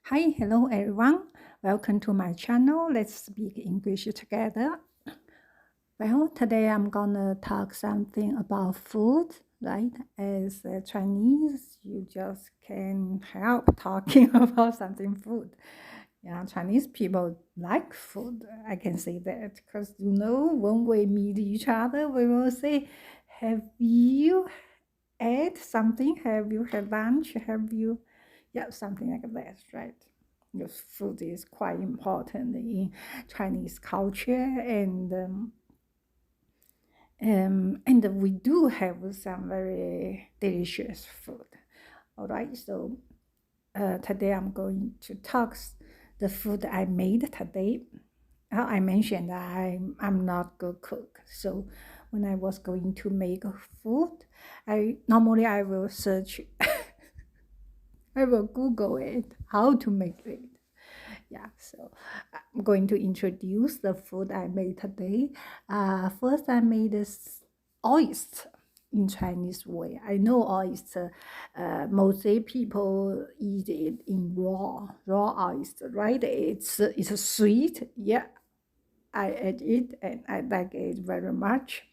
Hi, hello everyone. Welcome to my channel. Let's speak English together. Well, today I'm gonna talk something about food, right? As a Chinese, you just can't help talking about something food. Yeah, Chinese people like food. I can say that because when we meet each other, we will say, "Have you ate something? Have you had lunch? Have you?" Yeah, something like that, right? Because food is quite important in Chinese culture, and we do have some very delicious food. All right, so today I'm going to talk the food I made today. I mentioned that I'm not good cook, so when I was going to make food, I will search, I will Google it how to make it. Yeah, so I'm going to introduce the food I made today. First, I made this oyster in Chinese way. I know oyster, mostly people eat it in raw oyster, right? It's sweet. Yeah, I ate it and I like it very much.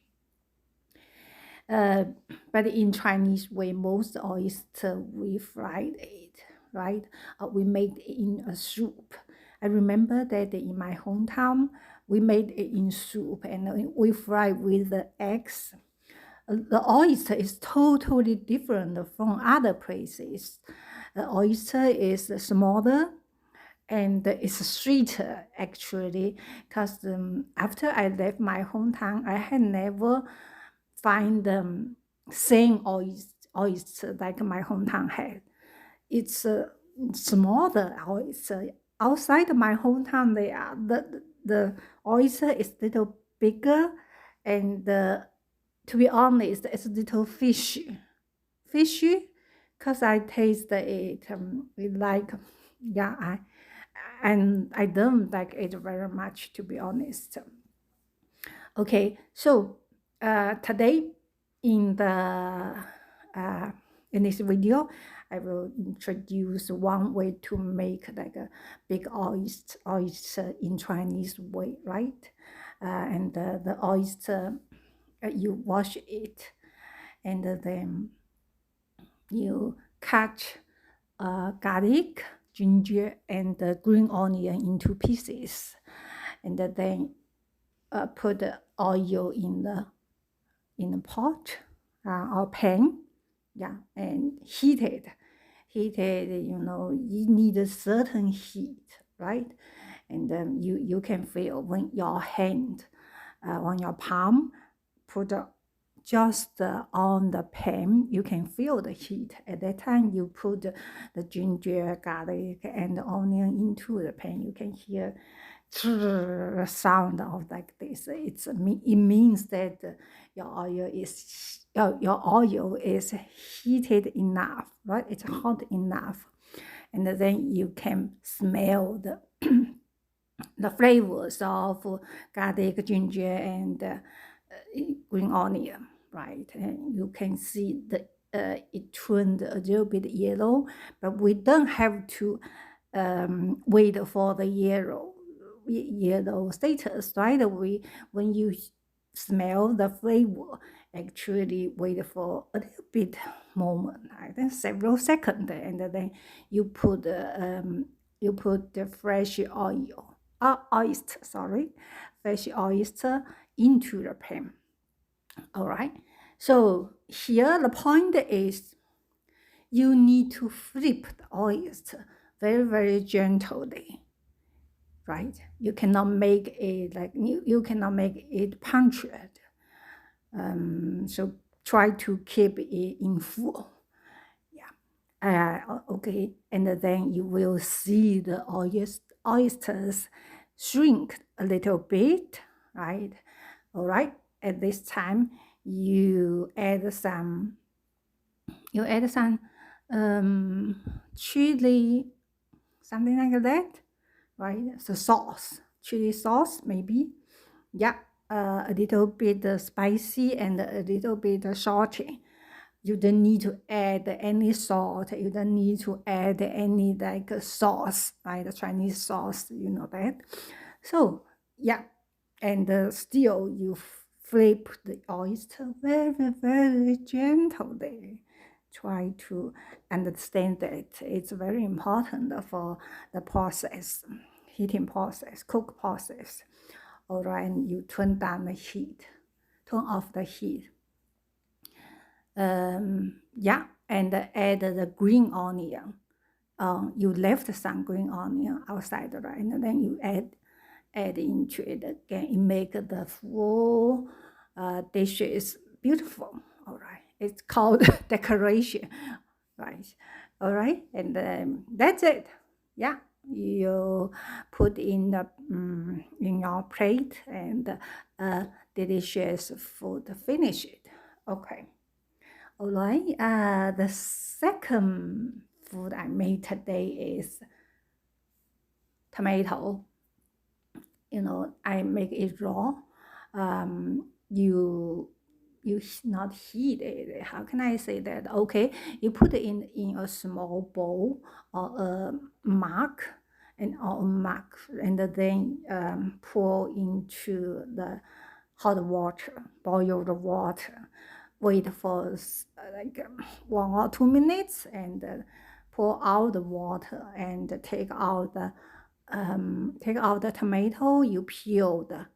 Uh, but in Chinese way, most oyster we fried it, right? We made it in a soup. I remember that in my hometown, we made it in soup and we fried with the eggs. The oyster is totally different from other places. The oyster is smaller and it's sweeter actually, because after I left my hometown, I had never find the same oyster like my hometown had. It's smaller oyster. Outside my hometown, they are the oyster is little bigger, and to be honest, it's a little fishy, cause I taste it. It like yeah, I don't like it very much, to be honest. Okay, so today in the in this video, I will introduce one way to make like a big oyster in Chinese way, right? And the oyster, you wash it, and then you cut garlic, ginger, and green onion into pieces, and then put the oil in the pot or pan, yeah, and heat it. Heat it, you need a certain heat, right? And then you can feel when your hand, on your palm, put just on the pan, you can feel the heat. At that time, you put the ginger, garlic, and the onion into the pan. You can hear sound of like this. It means that your oil is heated enough, right? It's hot enough, and then you can smell the flavors of garlic, ginger, and green onion, right? And you can see it turned a little bit yellow, but we don't have to wait for the yellow status, right? When you smell the flavor, actually wait for a little bit moment, I think several seconds, and then you put the fresh oyster, sorry, fresh oyster into the pan. All right. So here the point is you need to flip the oyster very, very gently, right? You cannot make it like you cannot make it punctured. So try to keep it in full. Yeah. Okay. And then you will see the oysters shrink a little bit, right? All right. At this time, you add some chili, something like that, right? So sauce, chili sauce, maybe. Yeah, a little bit spicy and a little bit salty. you don't need to add any salt. You don't need to add any like sauce, right? The Chinese sauce, you know that. So yeah, and still you flip the oyster very, very gently. Try to understand that it's very important for the process, heating process, cook process. All right, and you turn down the heat, turn off the heat. Yeah, and add the green onion. You left some green onion outside, right? And then you add into it again. It make the full dishes beautiful. All right, it's called decoration, right? All right, and that's it. Yeah, you put in the in your plate and delicious food. Finish it. Okay. All right. The second food I made today is tomato. You know, I make it raw. You not heat it. How can I say that? Okay, you put it in a small bowl or a mug, and then pour into the hot water, boiled water. Wait for like 1 or 2 minutes and pour out the water and take out the tomato. You peel the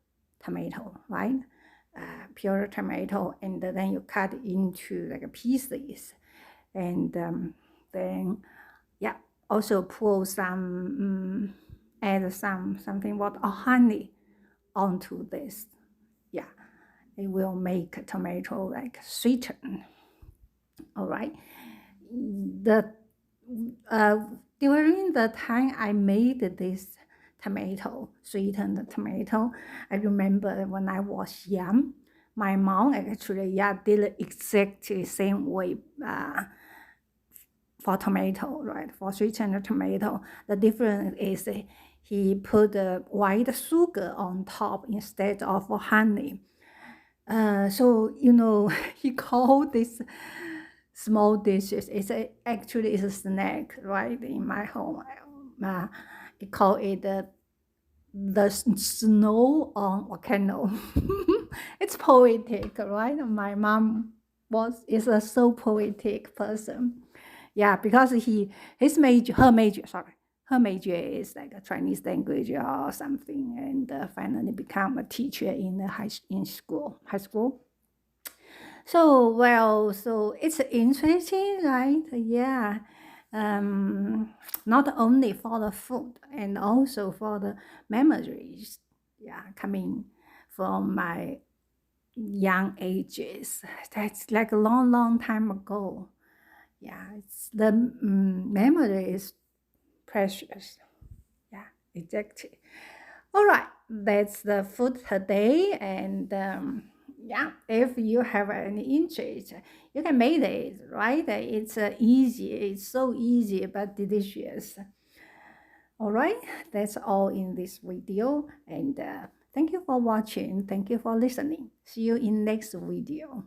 tomato, right? Peel the tomato and then you cut into like pieces, and then yeah, also pour some add something what honey onto this. Yeah, it will make tomato like sweeten. All right, the during the time I made this sweetened tomato, I remember when I was young, my mom actually did exactly same way for tomato, right? For sweetened tomato, the difference is he put the white sugar on top instead of honey. So you know, he called this small dishes. Actually it's a snack, right? In my home, he call it the snow on volcano. It's poetic, right? My mom is a so poetic person. Yeah, because her major is like a Chinese language or something, and finally become a teacher in the high school. So it's interesting, right? Yeah. Not only for the food and also for the memories, yeah, coming from my young ages. That's like a long, long time ago. Yeah, the memory is precious. Yeah, exactly. All right, that's the food today. And yeah, if you have any interest, you can make it, right? It's easy. It's so easy but delicious. All right, that's all in this video. And thank you for watching. Thank you for listening. See you in next video.